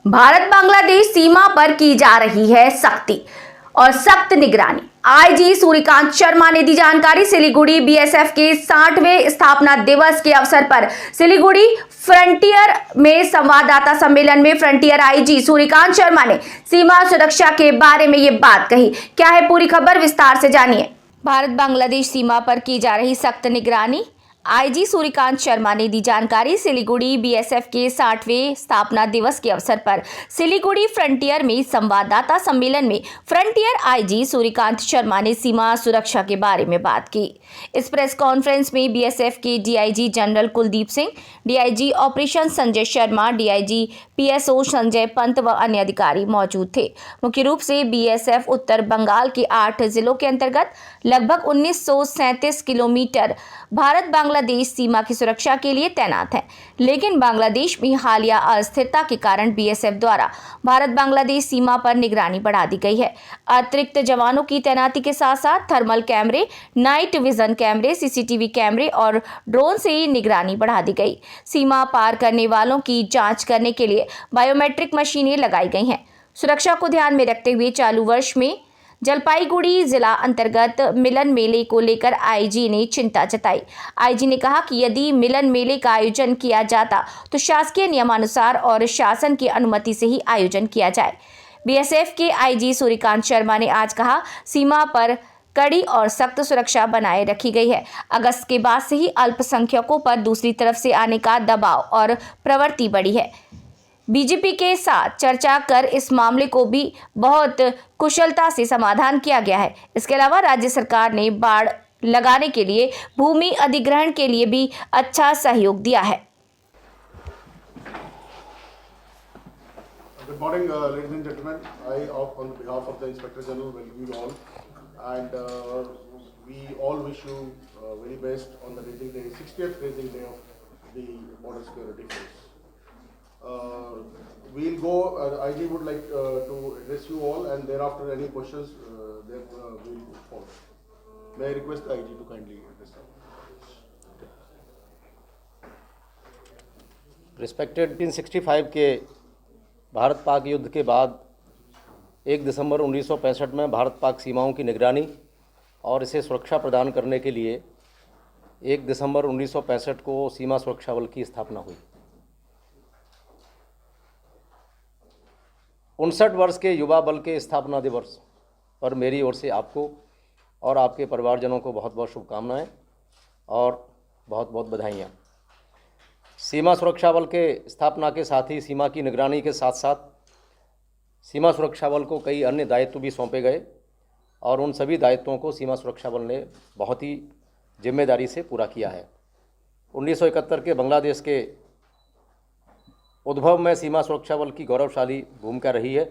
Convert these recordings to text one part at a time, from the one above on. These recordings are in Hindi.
भारत बांग्लादेश सीमा पर की जा रही है सख्ती और सख्त निगरानी। आईजी सूर्यकांत शर्मा ने दी जानकारी। सिलीगुड़ी बीएसएफ के 60वें स्थापना दिवस के अवसर पर सिलीगुड़ी फ्रंटियर में संवाददाता सम्मेलन में फ्रंटियर आईजी सूर्यकांत शर्मा ने सीमा सुरक्षा के बारे में ये बात कही। क्या है पूरी खबर, विस्तार से जानिए। भारत बांग्लादेश सीमा पर की जा रही सख्त निगरानी। आईजी सूर्यकांत शर्मा ने दी जानकारी। सिलीगुड़ी बीएसएफ के 60वें स्थापना दिवस के अवसर पर सिलीगुड़ी फ्रंटियर में संवाददाता सम्मेलन में फ्रंटियर आईजी सूर्यकांत शर्मा ने सीमा सुरक्षा के बारे में बात की। इस प्रेस कॉन्फ्रेंस में बीएसएफ के DIG general Kuldeep Singh, DIG operation Sanjay Sharma, DIG PSO Sanjay Pant व अन्य अधिकारी मौजूद थे। मुख्य रूप से बीएसएफ उत्तर बंगाल के 8 जिलों के अंतर्गत लगभग 1937 किलोमीटर भारत बांग्लादेश सीमा की सुरक्षा के लिए तैनात है। लेकिन बांग्लादेश में हालिया अस्थिरता के कारण बीएसएफ द्वारा भारत बांग्लादेश सीमा पर निगरानी बढ़ा दी गई है। अतिरिक्त जवानों की तैनाती के साथ साथ थर्मल कैमरे, नाइट विजन कैमरे, सीसीटीवी कैमरे और ड्रोन से निगरानी बढ़ा दी गई। सीमा पार करने वालों की जांच करने के लिए बायोमेट्रिक मशीनें लगाई गई हैं। सुरक्षा को ध्यान में रखते हुए चालू वर्ष में जलपाईगुड़ी जिला अंतर्गत मिलन मेले को लेकर आईजी ने चिंता जताई। आईजी ने कहा कि यदि मिलन मेले का आयोजन किया जाता तो शासकीय नियमानुसार और शासन की अनुमति से ही आयोजन किया जाए। बीएसएफ के आईजी सूर्यकांत शर्मा ने आज कहा, सीमा पर कड़ी और सख्त सुरक्षा बनाए रखी गई है। अगस्त के बाद से ही अल्पसंख्यकों पर दूसरी तरफ से आने का दबाव और प्रवृत्ति बढ़ी है। बीजेपी के साथ चर्चा कर इस मामले को भी बहुत कुशलता से समाधान किया गया है। इसके अलावा राज्य सरकार ने बाड़ लगाने के लिए भूमि अधिग्रहण के लिए भी अच्छा सहयोग दिया है। Good morning, ladies and gentlemen. I, on behalf of the Inspector General, welcome you all, and we all wish you very best on the raising day, 60th raising day of the Border Security Force. We'll go. IG would like to address you all, and thereafter any questions, then we'll follow. May I request the IG to kindly address them? Respected 1965 के भारत पाक युद्ध के बाद 1 दिसंबर 1965 में भारत पाक सीमाओं की निगरानी और इसे सुरक्षा प्रदान करने के लिए 1 दिसंबर 1965 को सीमा सुरक्षा बल की स्थापना हुई। 59 वर्ष के युवा बल के स्थापना दिवस पर मेरी ओर से आपको और आपके परिवारजनों को बहुत बहुत शुभकामनाएं और बहुत बहुत बधाइयाँ। सीमा सुरक्षा बल के स्थापना के साथ ही सीमा की निगरानी के साथ साथ सीमा सुरक्षा बल को कई अन्य दायित्व भी सौंपे गए और उन सभी दायित्वों को सीमा सुरक्षा बल ने बहुत ही जिम्मेदारी से पूरा किया है। 1971 के बांग्लादेश के उद्भव में सीमा सुरक्षा बल की गौरवशाली भूमिका रही है।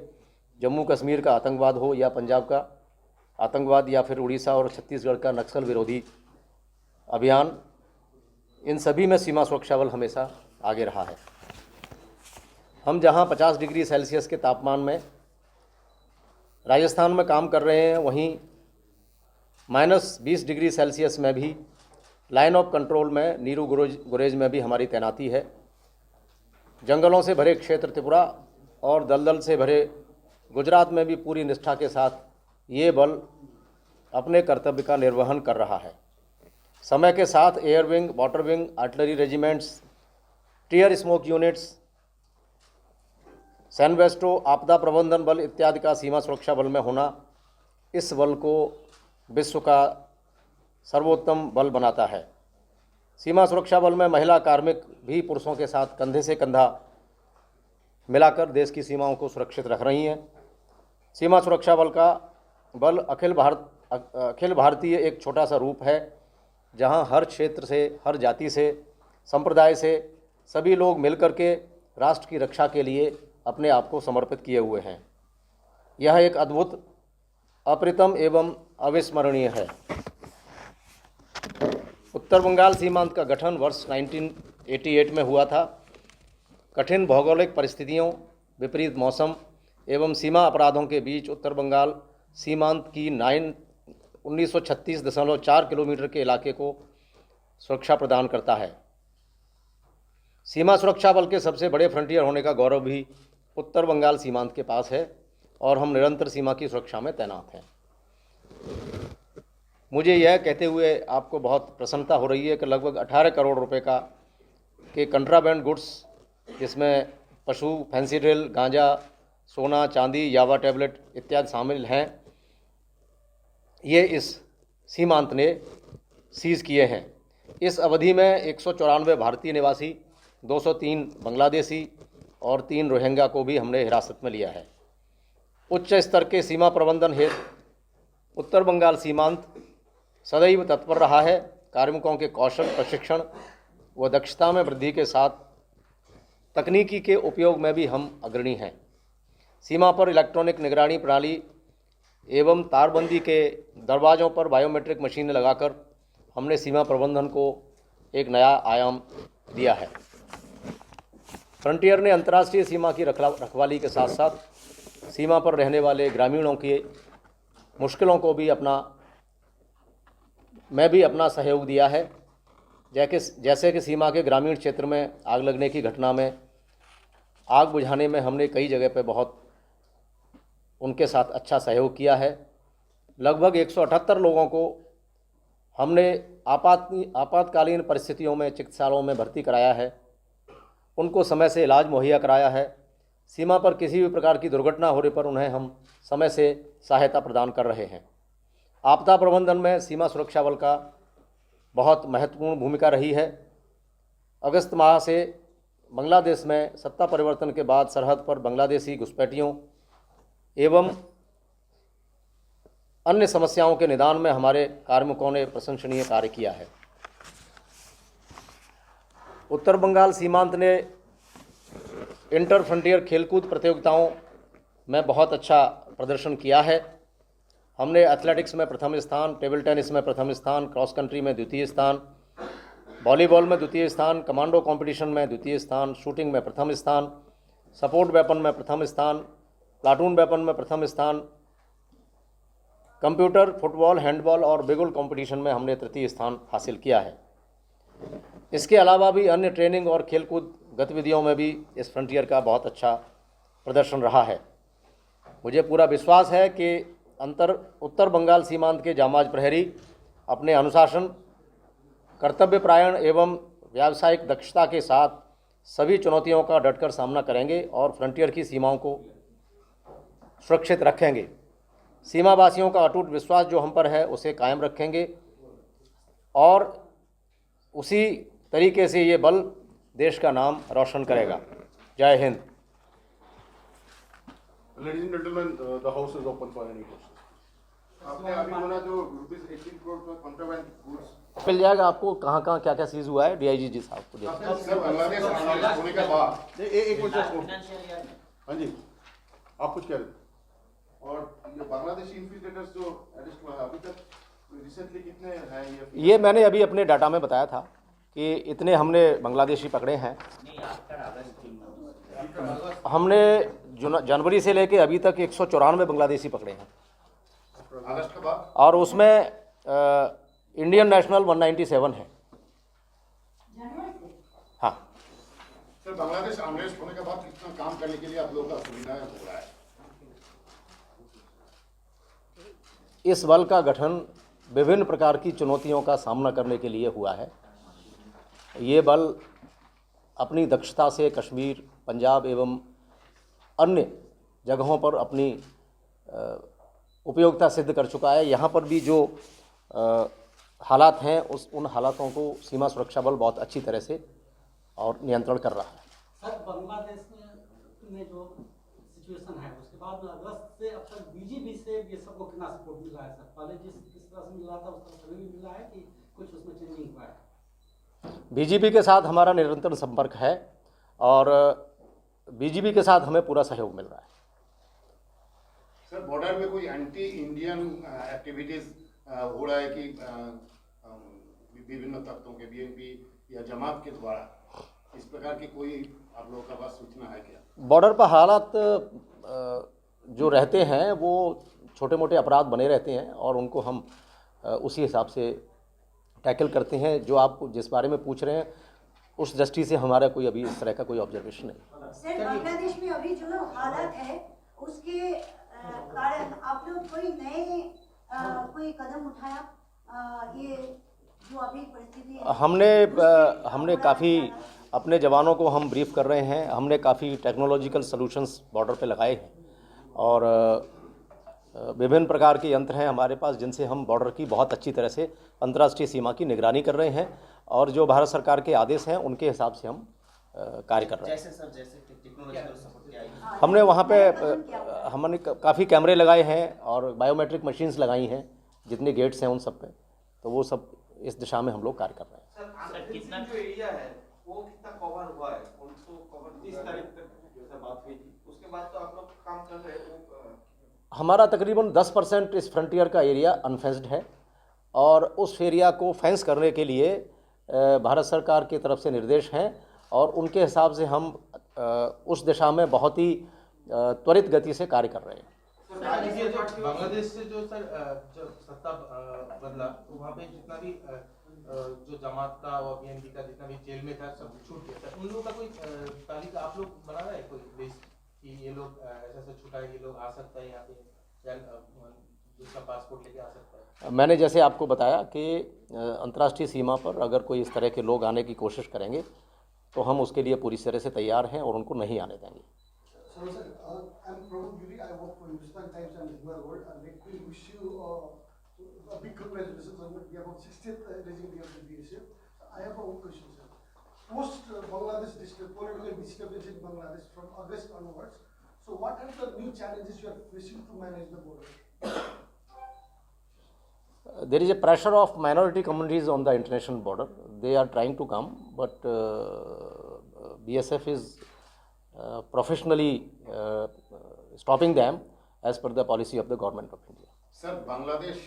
जम्मू कश्मीर का आतंकवाद हो या पंजाब का आतंकवाद या फिर उड़ीसा और छत्तीसगढ़ का नक्सल विरोधी अभियान, इन सभी में सीमा सुरक्षा बल हमेशा आगे रहा है। हम जहां 50 डिग्री सेल्सियस के तापमान में राजस्थान में काम कर रहे हैं, वहीं -20 डिग्री सेल्सियस में भी लाइन ऑफ कंट्रोल में नीरू गुरेज में भी हमारी तैनाती है। जंगलों से भरे क्षेत्र त्रिपुरा और दलदल से भरे गुजरात में भी पूरी निष्ठा के साथ ये बल अपने कर्तव्य का निर्वहन कर रहा है। समय के साथ air wing, water wing, artillery regiments, tear smoke units, सैनवेस्टो, आपदा प्रबंधन बल इत्यादि का सीमा सुरक्षा बल में होना इस बल को विश्व का सर्वोत्तम बल बनाता है। सीमा सुरक्षा बल में महिला कार्मिक भी पुरुषों के साथ कंधे से कंधा मिलाकर देश की सीमाओं को सुरक्षित रख रही हैं। सीमा सुरक्षा बल का बल अखिल भारतीय एक छोटा सा रूप है, जहां हर क्षेत्र से, हर जाति से, संप्रदाय से सभी लोग मिलकर के राष्ट्र की रक्षा के लिए अपने आप को समर्पित किए हुए हैं। यह एक अद्भुत, अप्रतिम एवं अविस्मरणीय है। उत्तर बंगाल सीमांत का गठन वर्ष 1988 में हुआ था। कठिन भौगोलिक परिस्थितियों, विपरीत मौसम एवं सीमा अपराधों के बीच उत्तर बंगाल सीमांत की 1936.4 किलोमीटर के इलाके को सुरक्षा प्रदान करता है। सीमा सुरक्षा बल के सबसे बड़े फ्रंटियर होने का गौरव भी उत्तर बंगाल सीमांत के पास है और हम निरंतर सीमा की सुरक्षा में तैनात हैं। मुझे यह कहते हुए आपको बहुत प्रसन्नता हो रही है कि लगभग 18 करोड़ रुपए के कंट्राबैंड गुड्स, जिसमें पशु, फैंसी ड्रिल, गांजा, सोना, चांदी, यावा टैबलेट इत्यादि शामिल हैं, ये इस सीमांत ने सीज़ किए हैं। इस अवधि में 194 भारतीय निवासी, 203 बांग्लादेशी और 3 रोहिंग्या को भी हमने हिरासत में लिया है। उच्च स्तर के सीमा प्रबंधन हेतु उत्तर बंगाल सीमांत सदैव तत्पर रहा है। कार्मिकों के कौशल, प्रशिक्षण व दक्षता में वृद्धि के साथ तकनीकी के उपयोग में भी हम अग्रणी हैं। सीमा पर इलेक्ट्रॉनिक निगरानी प्रणाली एवं तारबंदी के दरवाज़ों पर बायोमेट्रिक मशीनें लगाकर हमने सीमा प्रबंधन को एक नया आयाम दिया है। फ्रंटियर ने अंतर्राष्ट्रीय सीमा की रखवाली के साथ साथ सीमा पर रहने वाले ग्रामीणों की मुश्किलों को भी अपना सहयोग दिया है। जैसे कि सीमा के ग्रामीण क्षेत्र में आग लगने की घटना में आग बुझाने में हमने कई जगह पर बहुत उनके साथ अच्छा सहयोग किया है। लगभग 178 लोगों को हमने आपातकालीन परिस्थितियों में चिकित्सालयों में भर्ती कराया है, उनको समय से इलाज मुहैया कराया है। सीमा पर किसी भी प्रकार की दुर्घटना होने पर उन्हें हम समय से सहायता प्रदान कर रहे हैं। आपदा प्रबंधन में सीमा सुरक्षा बल का बहुत महत्वपूर्ण भूमिका रही है। अगस्त माह से बांग्लादेश में सत्ता परिवर्तन के बाद सरहद पर बांग्लादेशी घुसपैठियों एवं अन्य समस्याओं के निदान में हमारे कार्मिकों ने प्रशंसनीय कार्य किया है। उत्तर बंगाल सीमांत ने इंटर फ्रंटियर खेलकूद प्रतियोगिताओं में बहुत अच्छा प्रदर्शन किया है। हमने एथलेटिक्स में प्रथम स्थान, टेबल टेनिस में प्रथम स्थान, क्रॉस कंट्री में द्वितीय स्थान, वॉलीबॉल में द्वितीय स्थान, कमांडो कंपटीशन में द्वितीय स्थान, शूटिंग में प्रथम स्थान, सपोर्ट वेपन में प्रथम स्थान, प्लाटून वेपन में प्रथम स्थान, कंप्यूटर, फुटबॉल, हैंडबॉल और बिगुल कंपटीशन में हमने तृतीय स्थान हासिल किया है। इसके अलावा भी अन्य ट्रेनिंग और खेलकूद गतिविधियों में भी इस फ्रंटियर का बहुत अच्छा प्रदर्शन रहा है। मुझे पूरा विश्वास है कि उत्तर बंगाल सीमांत के जांबाज प्रहरी अपने अनुशासन, कर्तव्यपरायण एवं व्यावसायिक दक्षता के साथ सभी चुनौतियों का डटकर सामना करेंगे और फ्रंटियर की सीमाओं को सुरक्षित रखेंगे। सीमावासियों का अटूट विश्वास जो हम पर है उसे कायम रखेंगे और उसी तरीके से ये बल देश का नाम रोशन करेगा। जय Hind. Ladies and gentlemen, the house is open for any questions. आपने अभी बोला जो ₹18 करोड़ का कॉन्ट्राबैंड गुड्स मिल जाएगा आपको, कहाँ क्या क्या सीज हुआ है, डीआईजी जी साहब को देखिए। सर, बांग्लादेश आंदोलन होने के बाद एक मिनट। हाँ जी, आप कुछ कह रहे थे? और ये बांग्लादेशी इन्फिल्ट्रेटर्स जो अरेस्ट हुआ है अभी तक रिसेंटली कितने हैं? ये मैंने अभी अपने डाटा में बताया था कि इतने हमने बांग्लादेशी पकड़े हैं। हमने जनवरी से लेके अभी तक 194 बांग्लादेशी पकड़े हैं अगस्त के बाद, और उसमें इंडियन नेशनल 197 है। हाँ सर, बांग्लादेश अरेस्ट होने के बाद कितना काम करने के लिए आप लोगों का सुविधा हो रहा है? इस बल का गठन विभिन्न प्रकार की चुनौतियों का सामना करने के लिए हुआ है। ये बल अपनी दक्षता से कश्मीर, पंजाब एवं अन्य जगहों पर अपनी उपयोगिता सिद्ध कर चुका है। यहाँ पर भी जो हालात हैं उन हालातों को सीमा सुरक्षा बल बहुत अच्छी तरह से और नियंत्रण कर रहा है। सर, बांग्लादेश में जो सिचुएशन है उसके बाद अगस्त से अब तक बीजीपी से ये सबको कितना सपोर्ट मिला है? सर, पहले जिस तरह से मिला था उस तरह से भी मिला है कि कुछ उसमें चेंजिंग हुआ है? बीजीपी के साथ हमारा निरंतर संपर्क है और बीजीपी के साथ हमें पूरा सहयोग मिल रहा है। सर, बॉर्डर में कोई एंटी इंडियन एक्टिविटीज हो रहा है कि विभिन्न तत्वों के, बीएनपी या जमात के द्वारा, इस प्रकार की कोई आप लोगों का पास सूचना है क्या? बॉर्डर पर हालात जो रहते हैं वो छोटे मोटे अपराध बने रहते हैं और उनको हम उसी हिसाब से टैकल करते हैं। जो आप जिस बारे में पूछ रहे हैं उस दृष्टि से हमारा कोई अभी इस तरह का कोई ऑब्जर्वेशन नहीं। सर, बांग्लादेश में अभी जो हालात है उसके कारण आप लोग कोई नए कोई कदम उठाया? ये जो अभी परिस्थिति है, हमने काफ़ी अपने जवानों को हम ब्रीफ कर रहे हैं। हमने काफ़ी टेक्नोलॉजिकल सॉल्यूशंस बॉर्डर पे लगाए हैं और विभिन्न प्रकार के यंत्र हैं हमारे पास जिनसे हम बॉर्डर की बहुत अच्छी तरह से अंतर्राष्ट्रीय सीमा की निगरानी कर रहे हैं और जो भारत सरकार के आदेश हैं उनके हिसाब से हम कार्य कर रहे हैं। जैसे टेक्नोलॉजिकल सपोर्ट क्या है? हमने वहाँ पे हमने काफ़ी कैमरे लगाए हैं और बायोमेट्रिक मशीन्स लगाई हैं जितने गेट्स हैं उन सब पे, तो वो सब इस दिशा में हम लोग कार्य कर रहे हैं। सर कितना जो एरिया है वो कितना कवर हुआ है? उसको कवर 30 तारीख तक जैसे बात हुई थी, उसके बाद तो आप लोग काम कर रहे हैं। हमारा तकरीबन 10% इस फ्रंटियर का एरिया अनफेंस्ड है और उस एरिया को फेंस करने के लिए भारत सरकार की तरफ से निर्देश हैं और उनके हिसाब से हम उस दिशा में बहुत ही त्वरित गति से कार्य कर रहे हैं। बांग्लादेश से जो सर जब सत्ता बदला तो वहाँ पे जितना भी जो जमात का और बीएनपी का जितना भी जेल में था सब छूट गया था। उन लोगों का कोई तालिका आप लोग बना रहे हैं कोई लिस्ट कि ये लोग ऐसा छूटा है, ये लोग आ सकता है यहाँ पे या दूसरा पासपोर्ट लेके आ सकता है? मैंने जैसे आपको बताया कि अंतर्राष्ट्रीय सीमा पर अगर कोई इस तरह के लोग आने की कोशिश करेंगे तो हम उसके लिए पूरी तरह से तैयार हैं और उनको नहीं आने देंगे। So, sir, I'm Prabhu Giri. I work for Hindustan Times and Human World, and let me wish you a big congratulations on the about 60th raising day of the BSF. I have one question, sir. Post Bangladesh political disturbance in Bangladesh from August onwards, so what are the new challenges you are facing to manage the border? There is a pressure of minority communities on the international border. They are trying to come, but BSF is professionally stopping them as per the policy of the government of India. Sir Bangladesh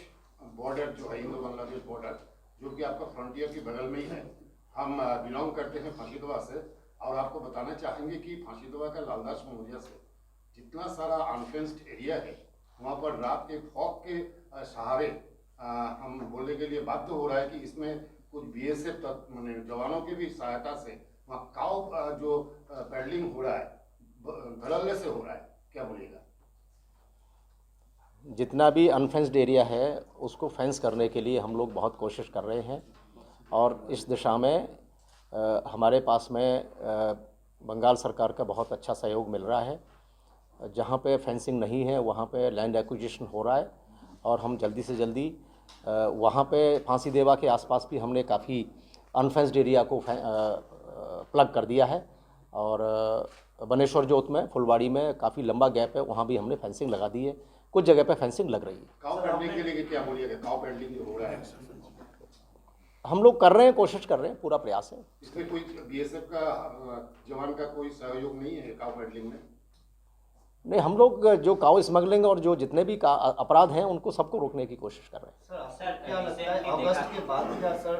border जो है, इंडो बांग्लादेश बॉर्डर जो कि आपका फ्रंटियर के बगल में ही है, हम बिलोंग करते हैं फांसीदवा से और आपको बताना चाहेंगे कि फांसीदवा का लालदास मोहरिया से जितना सारा अनफेंस्ड एरिया है वहाँ पर रात के फॉग के सहारे हम बोलने के लिए बाध्य हो रहा है कि इसमें कुछ बीएसएफ तक माने जवानों की भी सहायता से वहाँ काव जो पैडलिंग हो रहा है धड़ल्ले से हो रहा है, क्या बोलिएगा? जितना भी अनफेंस्ड एरिया है उसको फेंस करने के लिए हम लोग बहुत कोशिश कर रहे हैं और इस दिशा में हमारे पास में बंगाल सरकार का बहुत अच्छा सहयोग मिल रहा है। जहाँ पे फेंसिंग नहीं है वहाँ पे लैंड एक्विजिशन हो रहा है और हम जल्दी से जल्दी वहाँ पे फांसी देवा के आसपास भी हमने काफ़ी अनफेंस्ड एरिया को प्लग कर दिया है और बनेश्वर जोत में फुलवाड़ी में काफ़ी लंबा गैप है, वहाँ भी हमने फेंसिंग लगा दी है। कुछ जगह पे फेंसिंग लग रही है। काव पैडलिंग के लिए क्या बोलिएगा? काव पैडलिंग जो हो रहा है हम लोग कर रहे हैं, कोशिश कर रहे हैं, पूरा प्रयास है। इसमें कोई बीएसएफ का जवान का कोई सहयोग नहीं है काव पैडलिंग में? नहीं, हम लोग जो काउ स्मगलिंग और जो जितने भी अपराध हैं उनको सबको रोकने की कोशिश कर रहे हैं। सर क्या लगता है अगस्त के बाद क्या सर